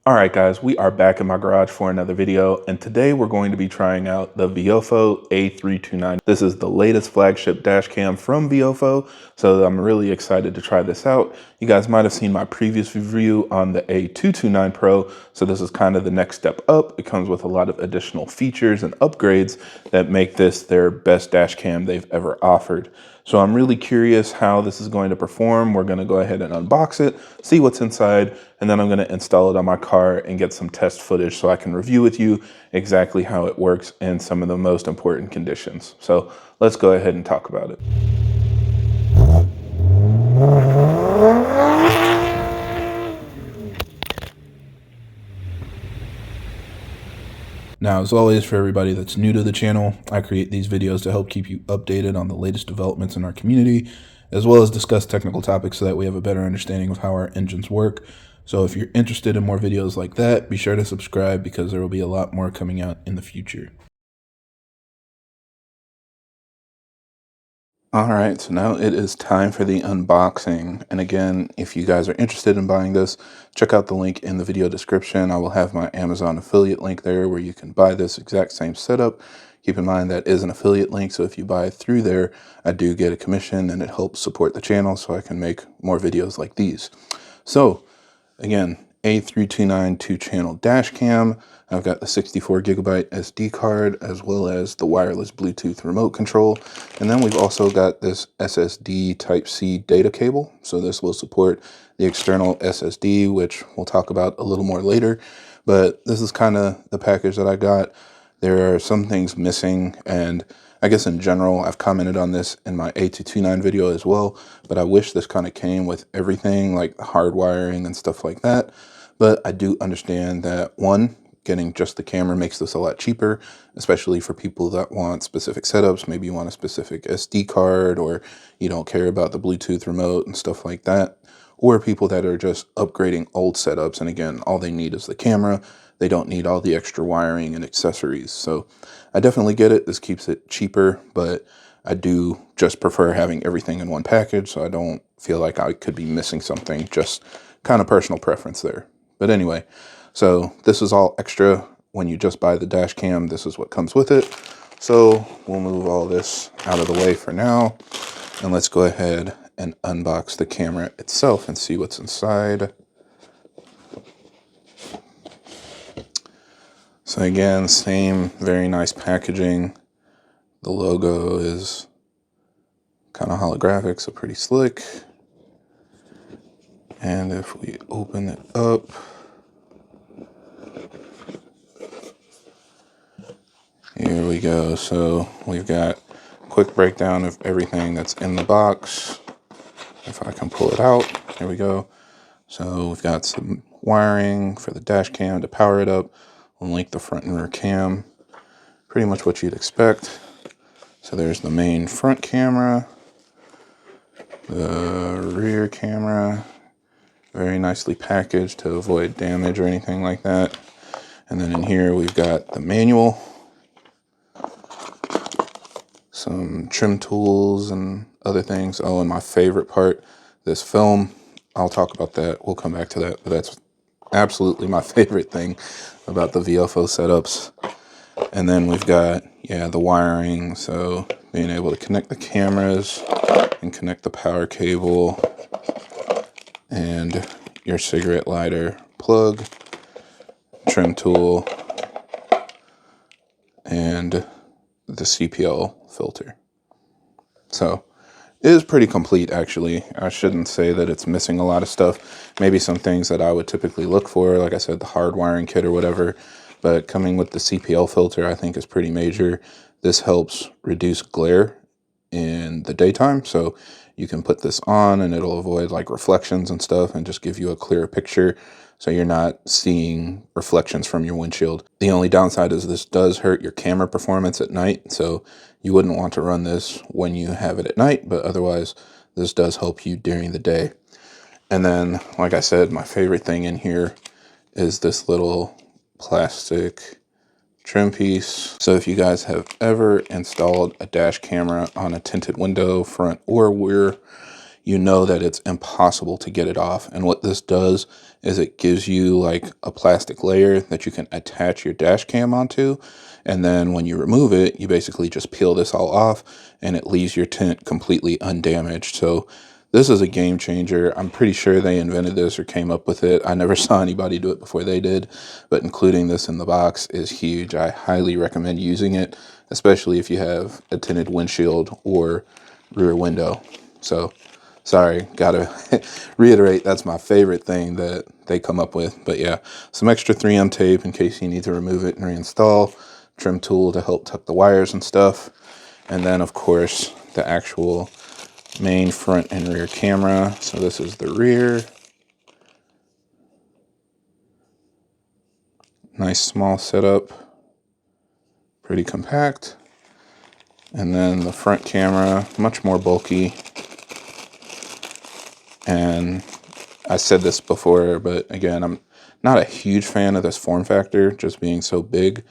All right, guys, we are back in my garage for another video, and today we're going to be trying out the Viofo A329. This is the latest flagship dash cam from Viofo, so I'm really excited to try this out. You guys might have seen my previous review on the A229 Pro, so this is kind of the next step up. It comes with a lot of additional features and upgrades that make this their best dash cam they've ever offered. So I'm really curious how this is going to perform. We're going to go ahead and unbox it, see what's inside, and then I'm going to install it on my car and get some test footage so I can review with you exactly how it works in some of the most important conditions. So let's go ahead and talk about it. Now, as always, for everybody that's new to the channel, I create these videos to help keep you updated on the latest developments in our community, as well as discuss technical topics so that we have a better understanding of how our engines work. So if you're interested in more videos like that, be sure to subscribe because there will be a lot more coming out in the future. All right, so now it is time for the unboxing. And again, if you guys are interested in buying this, check out the link in the video description. I will have my Amazon affiliate link there where you can buy this exact same setup. Keep in mind that is an affiliate link, so if you buy through there, I do get a commission and it helps support the channel so I can make more videos like these. So again, A329 2-channel dash cam. I've got the 64 gigabyte SD card as well as the wireless Bluetooth remote control. And then we've also got this SSD Type-C data cable. So this will support the external SSD, which we'll talk about a little more later. But this is kind of the package that I got. There are some things missing, and I guess in general, I've commented on this in my A229 video as well, but I wish this kind of came with everything like hard wiring and stuff like that. But I do understand that, one, getting just the camera makes this a lot cheaper, especially for people that want specific setups. Maybe you want a specific SD card, or you don't care about the Bluetooth remote and stuff like that. Or people that are just upgrading old setups, and again, all they need is the camera. They don't need all the extra wiring and accessories. So I definitely get it. This keeps it cheaper, but I do just prefer having everything in one package, so I don't feel like I could be missing something. Just kind of personal preference there. But anyway, so this is all extra. When you just buy the dash cam, this is what comes with it. So we'll move all this out of the way for now, and let's go ahead and unbox the camera itself and see what's inside. So again, same very nice packaging. The logo is kind of holographic, so pretty slick. And if we open it up, here we go. So we've got a quick breakdown of everything that's in the box. If I can pull it out, here we go. So we've got some wiring for the dash cam to power it up. We'll link the front and rear cam, pretty much what you'd expect. So there's the main front camera, the rear camera, very nicely packaged to avoid damage or anything like that. And then in here we've got the manual, some trim tools and other things. Oh, and my favorite part, this film. I'll talk about that. We'll come back to that, but that's absolutely my favorite thing about the Viofo setups. And then we've got, the wiring. So being able to connect the cameras and connect the power cable and your cigarette lighter plug, trim tool, and the CPL filter. So it is pretty complete, actually. I shouldn't say that it's missing a lot of stuff. Maybe some things that I would typically look for, like I said, the hard wiring kit or whatever. But coming with the CPL filter, I think is pretty major. This helps reduce glare in the daytime. So you can put this on and it'll avoid like reflections and stuff and just give you a clearer picture. So you're not seeing reflections from your windshield. The only downside is this does hurt your camera performance at night. So you wouldn't want to run this when you have it at night, but otherwise this does help you during the day. And then, like I said, my favorite thing in here is this little plastic trim piece. So if you guys have ever installed a dash camera on a tinted window, front or rear, you know that it's impossible to get it off. And what this does is it gives you like a plastic layer that you can attach your dash cam onto. And then when you remove it, you basically just peel this all off and it leaves your tint completely undamaged. So this is a game changer. I'm pretty sure they invented this or came up with it. I never saw anybody do it before they did, but including this in the box is huge. I highly recommend using it, especially if you have a tinted windshield or rear window. So sorry, gotta reiterate, that's my favorite thing that they come up with. But yeah, some extra 3M tape in case you need to remove it and reinstall, trim tool to help tuck the wires and stuff, and then of course the actual main front and rear camera. So this is the rear. Nice small setup, pretty compact. And then the front camera, much more bulky. And I said this before, but again, I'm not a huge fan of this form factor, just being so big,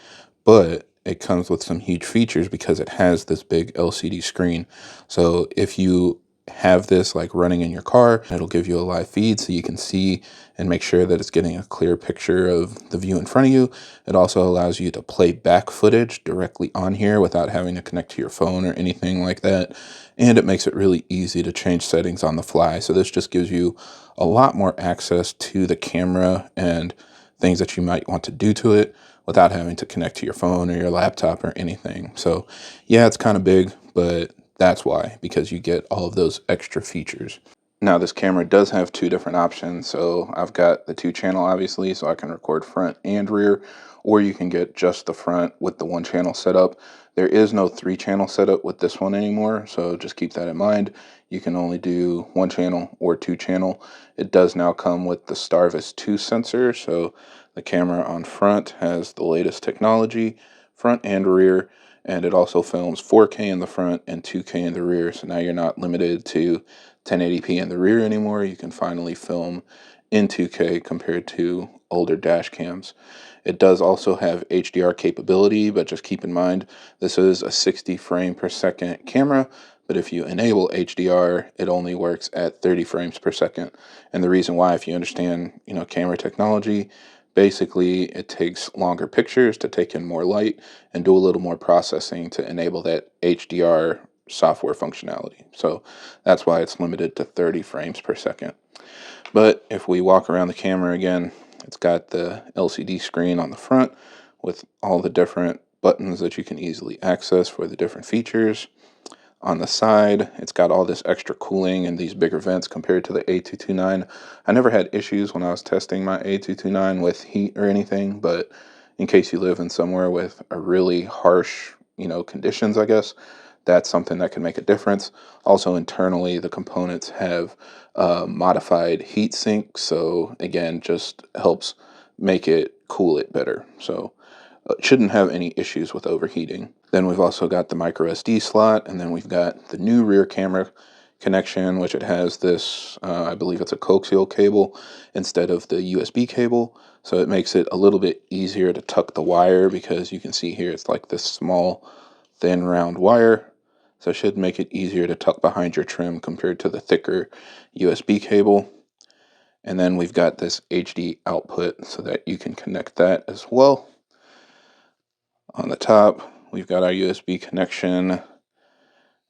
but it comes with some huge features because it has this big LCD screen. So if you have this like running in your car, it'll give you a live feed so you can see and make sure that it's getting a clear picture of the view in front of you. It also allows you to play back footage directly on here without having to connect to your phone or anything like that. And it makes it really easy to change settings on the fly. So this just gives you a lot more access to the camera and things that you might want to do to it without having to connect to your phone or your laptop or anything. So yeah, it's kind of big, but that's why, because you get all of those extra features. Now this camera does have two different options. So I've got the 2-channel obviously, so I can record front and rear, or you can get just the front with the 1-channel setup. There is no 3-channel setup with this one anymore, so just keep that in mind. You can only do 1-channel or 2-channel. It does now come with the Starvis 2 sensor, so the camera on front has the latest technology, front and rear, and it also films 4K in the front and 2K in the rear. So now you're not limited to 1080p in the rear anymore. You can finally film in 2K compared to older dash cams. It does also have HDR capability, but just keep in mind this is a 60 frame per second camera, but if you enable HDR, it only works at 30 frames per second. And the reason why, if you understand, camera technology, basically it takes longer pictures to take in more light and do a little more processing to enable that HDR software functionality. So that's why it's limited to 30 frames per second. But if we walk around the camera again, it's got the LCD screen on the front with all the different buttons that you can easily access for the different features. On the side, it's got all this extra cooling and these bigger vents compared to the A229. I never had issues when I was testing my A229 with heat or anything, but in case you live in somewhere with a really harsh, conditions, I guess, that's something that can make a difference. Also, internally, the components have modified heat sink, so again, just helps make it cool it better. So it shouldn't have any issues with overheating. Then we've also got the micro SD slot, and then we've got the new rear camera connection, which it has this, I believe it's a coaxial cable instead of the USB cable. So it makes it a little bit easier to tuck the wire because you can see here it's like this small, thin, round wire. So it should make it easier to tuck behind your trim compared to the thicker USB cable. And then we've got this HD output so that you can connect that as well. On the top, we've got our USB connection,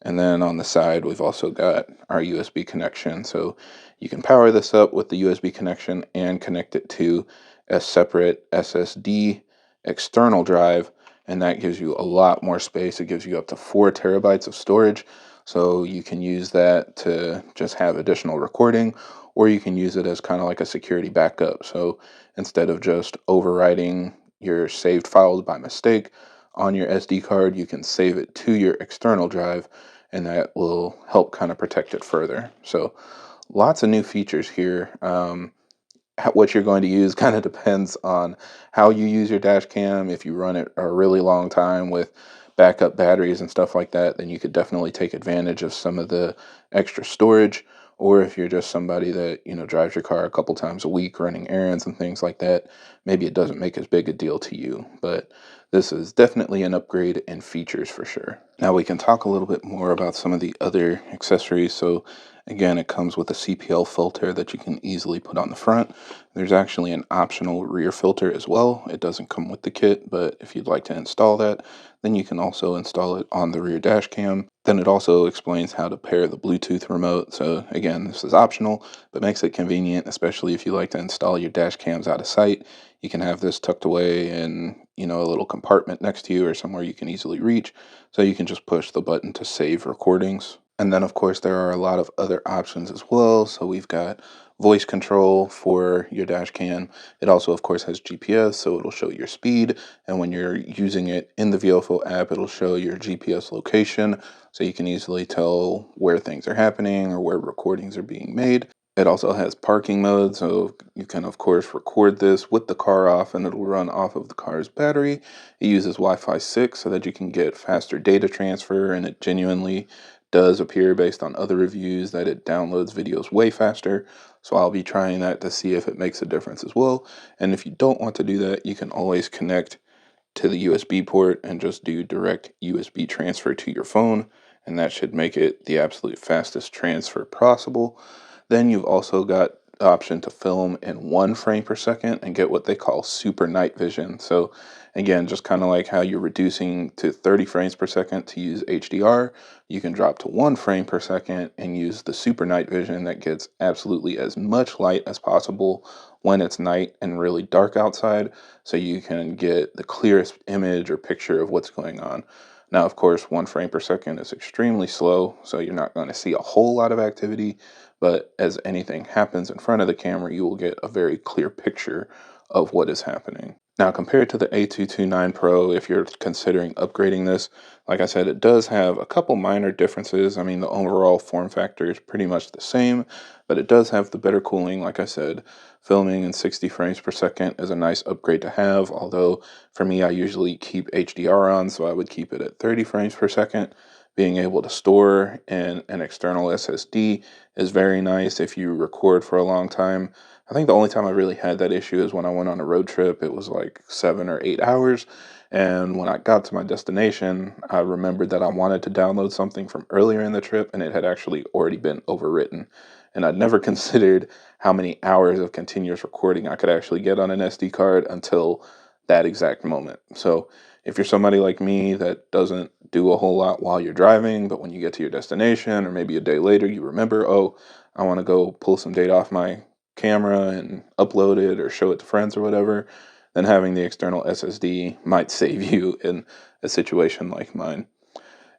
and then on the side, we've also got our USB connection. So you can power this up with the USB connection and connect it to a separate SSD external drive, and that gives you a lot more space. It gives you up to 4 terabytes of storage, so you can use that to just have additional recording, or you can use it as kind of like a security backup. So instead of just overwriting your saved files by mistake on your SD card, you can save it to your external drive, and that will help kind of protect it further. So lots of new features here. What you're going to use kind of depends on how you use your dash cam. If you run it a really long time with backup batteries and stuff like that, then you could definitely take advantage of some of the extra storage. Or if you're just somebody that, drives your car a couple times a week running errands and things like that, maybe it doesn't make as big a deal to you. But this is definitely an upgrade in features for sure. Now we can talk a little bit more about some of the other accessories. So Again, it comes with a CPL filter that you can easily put on the front. There's actually an optional rear filter as well. It doesn't come with the kit, but if you'd like to install that, then you can also install it on the rear dash cam. Then it also explains how to pair the Bluetooth remote. So again, this is optional, but makes it convenient, especially if you like to install your dash cams out of sight. You can have this tucked away in, a little compartment next to you or somewhere you can easily reach. So you can just push the button to save recordings. And then, of course, there are a lot of other options as well. So we've got voice control for your dash cam. It also, of course, has GPS, so it'll show your speed. And when you're using it in the Viofo app, it'll show your GPS location, so you can easily tell where things are happening or where recordings are being made. It also has parking mode, so you can, of course, record this with the car off and it'll run off of the car's battery. It uses Wi-Fi 6 so that you can get faster data transfer, and it genuinely does appear, based on other reviews, that it downloads videos way faster. So I'll be trying that to see if it makes a difference as well. And if you don't want to do that, you can always connect to the USB port and just do direct USB transfer to your phone, and that should make it the absolute fastest transfer possible. Then you've also got the option to film in 1 frame per second and get what they call super night vision. So again, just kind of like how you're reducing to 30 frames per second to use HDR, you can drop to 1 frame per second and use the super night vision that gets absolutely as much light as possible when it's night and really dark outside, so you can get the clearest image or picture of what's going on. Now, of course, 1 frame per second is extremely slow, so you're not going to see a whole lot of activity, but as anything happens in front of the camera, you will get a very clear picture of what is happening. Now, compared to the A229 Pro, if you're considering upgrading this, like I said, it does have a couple minor differences. I mean, the overall form factor is pretty much the same, but it does have the better cooling. Like I said, filming in 60 frames per second is a nice upgrade to have, although for me, I usually keep HDR on, so I would keep it at 30 frames per second. Being able to store in an external SSD is very nice if you record for a long time. I think the only time I really had that issue is when I went on a road trip. It was like 7 or 8 hours. And when I got to my destination, I remembered that I wanted to download something from earlier in the trip, and it had actually already been overwritten. And I'd never considered how many hours of continuous recording I could actually get on an SD card until that exact moment. So if you're somebody like me that doesn't do a whole lot while you're driving, but when you get to your destination or maybe a day later, you remember, oh, I want to go pull some data off my camera and upload it or show it to friends or whatever, then having the external SSD might save you in a situation like mine.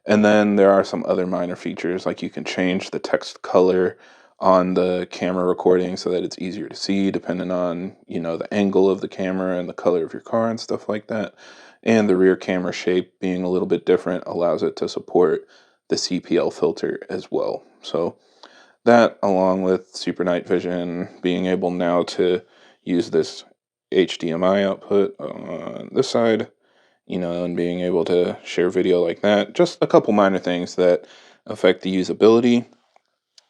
And then there are some other minor features, like you can change the text color on the camera recording so that it's easier to see depending on, the angle of the camera and the color of your car and stuff like that. And the rear camera shape being a little bit different allows it to support the CPL filter as well. So that, along with super night vision, being able now to use this HDMI output on this side, and being able to share video like that. Just a couple minor things that affect the usability,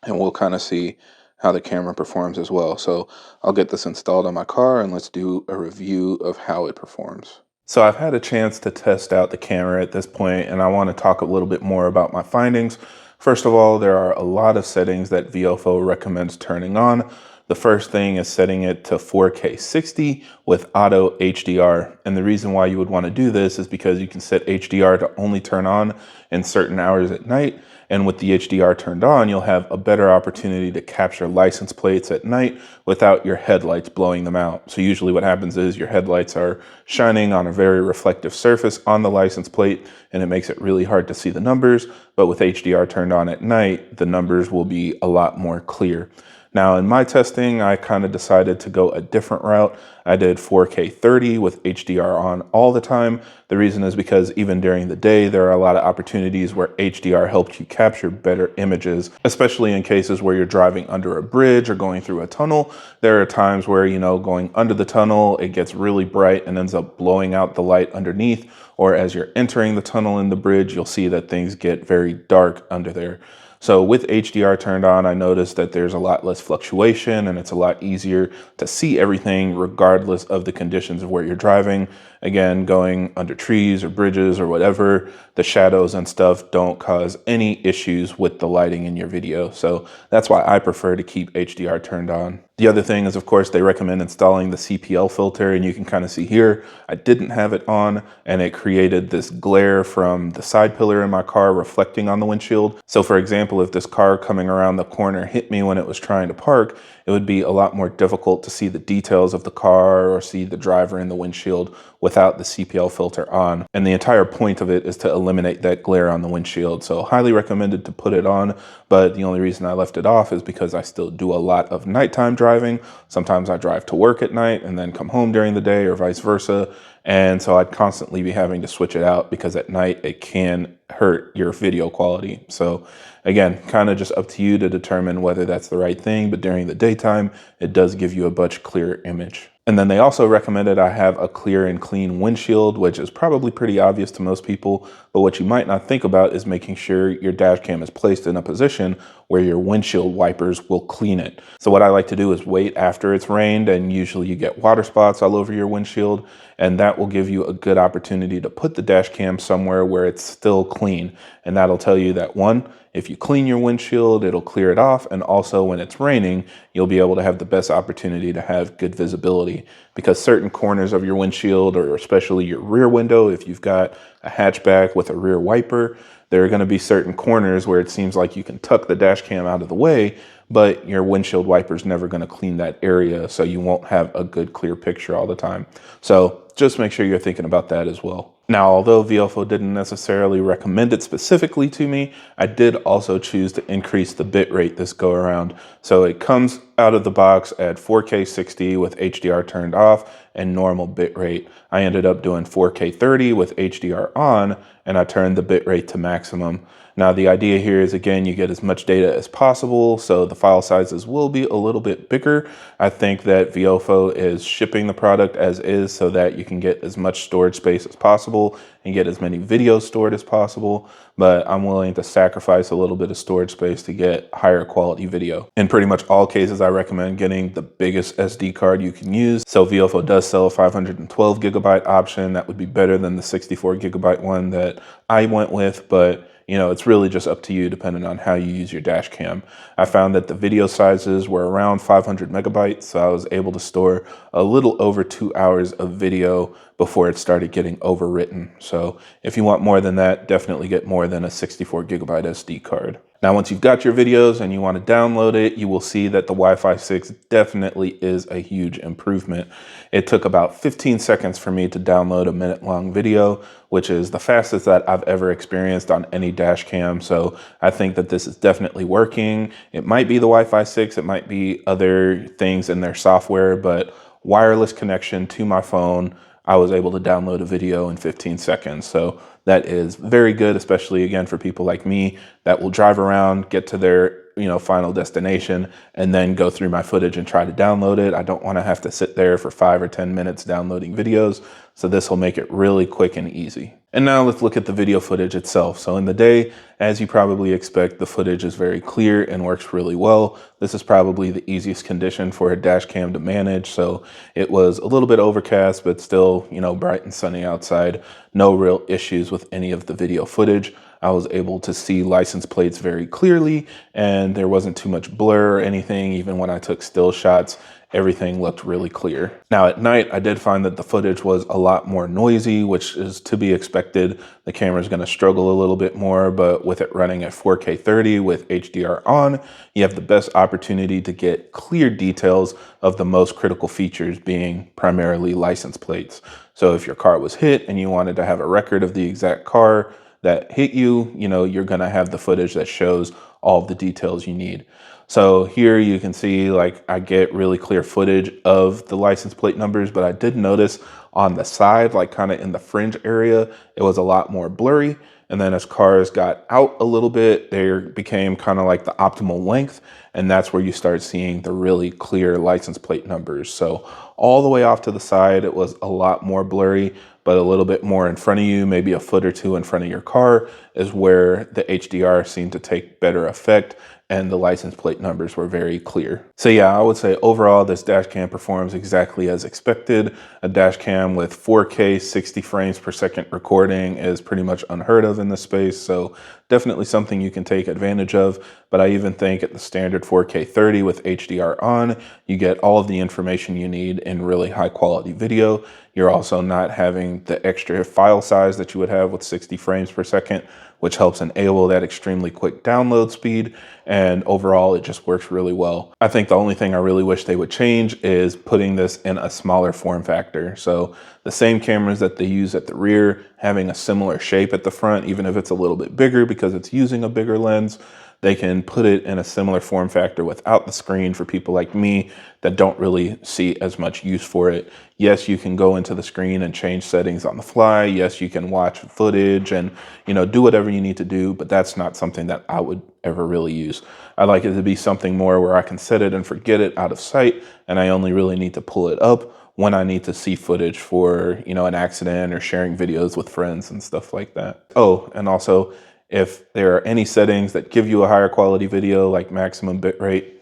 and we'll kind of see how the camera performs as well. So I'll get this installed on my car and let's do a review of how it performs. So I've had a chance to test out the camera at this point, and I want to talk a little bit more about my findings. First of all, there are a lot of settings that Viofo recommends turning on. The first thing is setting it to 4K 60 with auto HDR. And the reason why you would want to do this is because you can set HDR to only turn on in certain hours at night. And with the HDR turned on, you'll have a better opportunity to capture license plates at night without your headlights blowing them out. So usually what happens is your headlights are shining on a very reflective surface on the license plate, and it makes it really hard to see the numbers. But with HDR turned on at night, the numbers will be a lot more clear. Now, in my testing, I kind of decided to go a different route. I did 4K 30 with HDR on all the time. The reason is because even during the day, there are a lot of opportunities where HDR helps you capture better images, especially in cases where you're driving under a bridge or going through a tunnel. There are times where, going under the tunnel, it gets really bright and ends up blowing out the light underneath. Or as you're entering the tunnel in the bridge, you'll see that things get very dark under there. So with HDR turned on, I noticed that there's a lot less fluctuation and it's a lot easier to see everything regardless of the conditions of where you're driving. Again, going under trees or bridges or whatever, the shadows and stuff don't cause any issues with the lighting in your video. So that's why I prefer to keep HDR turned on. The other thing is, of course, they recommend installing the CPL filter, and you can kind of see here, I didn't have it on, and it created this glare from the side pillar in my car reflecting on the windshield. So for example, if this car coming around the corner hit me when it was trying to park, it would be a lot more difficult to see the details of the car or see the driver in the windshield without the CPL filter on. And the entire point of it is to eliminate that glare on the windshield. So highly recommended to put it on, but the only reason I left it off is because I still do a lot of nighttime driving. Sometimes I drive to work at night and then come home during the day or vice versa. And so I'd constantly be having to switch it out because at night it can hurt your video quality. So again, kind of just up to you to determine whether that's the right thing, but during the daytime, it does give you a much clearer image. And then they also recommended I have a clear and clean windshield, which is probably pretty obvious to most people, but what you might not think about is making sure your dash cam is placed in a position where your windshield wipers will clean it. So what I like to do is wait after it's rained, and usually you get water spots all over your windshield, and that will give you a good opportunity to put the dash cam somewhere where it's still clean. And that'll tell you that, one, if you clean your windshield, it'll clear it off. And also when it's raining, you'll be able to have the best opportunity to have good visibility, because certain corners of your windshield, or especially your rear window, if you've got a hatchback with a rear wiper, there are going to be certain corners where it seems like you can tuck the dash cam out of the way, but your windshield wiper is never going to clean that area, so you won't have a good clear picture all the time. So just make sure you're thinking about that as well. Now, although Viofo didn't necessarily recommend it specifically to me, I did also choose to increase the bitrate this go around. So it comes out of the box at 4K 60 with HDR turned off and normal bitrate. I ended up doing 4K 30 with HDR on, and I turned the bitrate to maximum. Now, the idea here is, again, you get as much data as possible, so the file sizes will be a little bit bigger. I think that Viofo is shipping the product as is so that you can get as much storage space as possible and get as many videos stored as possible, but I'm willing to sacrifice a little bit of storage space to get higher quality video. In pretty much all cases, I recommend getting the biggest SD card you can use. So Viofo does sell a 512 gigabyte option. That would be better than the 64 gigabyte one that I went with, but you know, it's really just up to you depending on how you use your dash cam. I found that the video sizes were around 500 megabytes, so I was able to store a little over 2 hours of video before it started getting overwritten. So if you want more than that, definitely get more than a 64 gigabyte SD card. Now, once you've got your videos and you want to download it, you will see that the Wi-Fi 6 definitely is a huge improvement. It took about 15 seconds for me to download a minute-long video, which is the fastest that I've ever experienced on any dash cam. So I think that this is definitely working. It might be the Wi-Fi 6, it might be other things in their software, but wireless connection to my phone, I was able to download a video in 15 seconds. So that is very good, especially again for people like me that will drive around, get to their final destination, and then go through my footage and try to download it. I don't want to have to sit there for 5 or 10 minutes downloading videos. So this will make it really quick and easy. And now let's look at the video footage itself. So in the day, as you probably expect, the footage is very clear and works really well. This is probably the easiest condition for a dash cam to manage. So it was a little bit overcast, but still, bright and sunny outside. No real issues with any of the video footage. I was able to see license plates very clearly, and there wasn't too much blur or anything. Even when I took still shots, everything looked really clear. Now at night, I did find that the footage was a lot more noisy, which is to be expected. The camera's gonna struggle a little bit more, but with it running at 4K 30 with HDR on, you have the best opportunity to get clear details of the most critical features, being primarily license plates. So if your car was hit and you wanted to have a record of the exact car that hit you, you're gonna have the footage that shows all of the details you need. So here you can see, I get really clear footage of the license plate numbers, but I did notice on the side, kind of in the fringe area, it was a lot more blurry. And then as cars got out a little bit, they became kind of like the optimal length. and that's where you start seeing the really clear license plate numbers. So all the way off to the side, it was a lot more blurry, but a little bit more in front of you, maybe a foot or two in front of your car, is where the HDR seemed to take better effect, and the license plate numbers were very clear. So yeah, I would say overall this dash cam performs exactly as expected. A dash cam with 4K 60 frames per second recording is pretty much unheard of in this space, so definitely something you can take advantage of. But I even think at the standard 4K 30 with HDR on, you get all of the information you need in really high quality video. You're also not having the extra file size that you would have with 60 frames per second, which helps enable that extremely quick download speed. And overall, it just works really well. I think the only thing I really wish they would change is putting this in a smaller form factor. So the same cameras that they use at the rear, having a similar shape at the front, even if it's a little bit bigger because it's using a bigger lens, they can put it in a similar form factor without the screen for people like me that don't really see as much use for it. Yes, you can go into the screen and change settings on the fly. Yes, you can watch footage and, do whatever you need to do, but that's not something that I would ever really use. I like it to be something more where I can set it and forget it out of sight, and I only really need to pull it up when I need to see footage for, an accident or sharing videos with friends and stuff like that. Oh, and also, if there are any settings that give you a higher quality video, like maximum bitrate,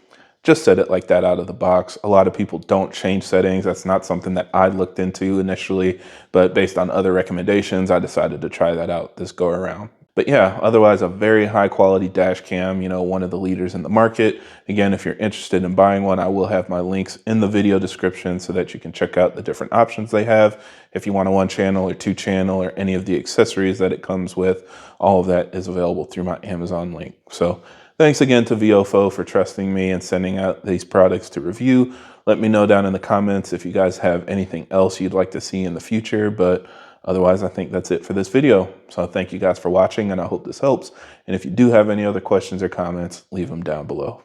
just set it like that out of the box. A lot of people don't change settings. That's not something that I looked into initially, but based on other recommendations, I decided to try that out this go around. But yeah, otherwise a very high quality dash cam, one of the leaders in the market. Again, if you're interested in buying one, I will have my links in the video description so that you can check out the different options they have. If you want a 1-channel or 2-channel or any of the accessories that it comes with, all of that is available through my Amazon link. So thanks again to Viofo for trusting me and sending out these products to review. Let me know down in the comments if you guys have anything else you'd like to see in the future, but otherwise, I think that's it for this video. So thank you guys for watching, and I hope this helps. And if you do have any other questions or comments, leave them down below.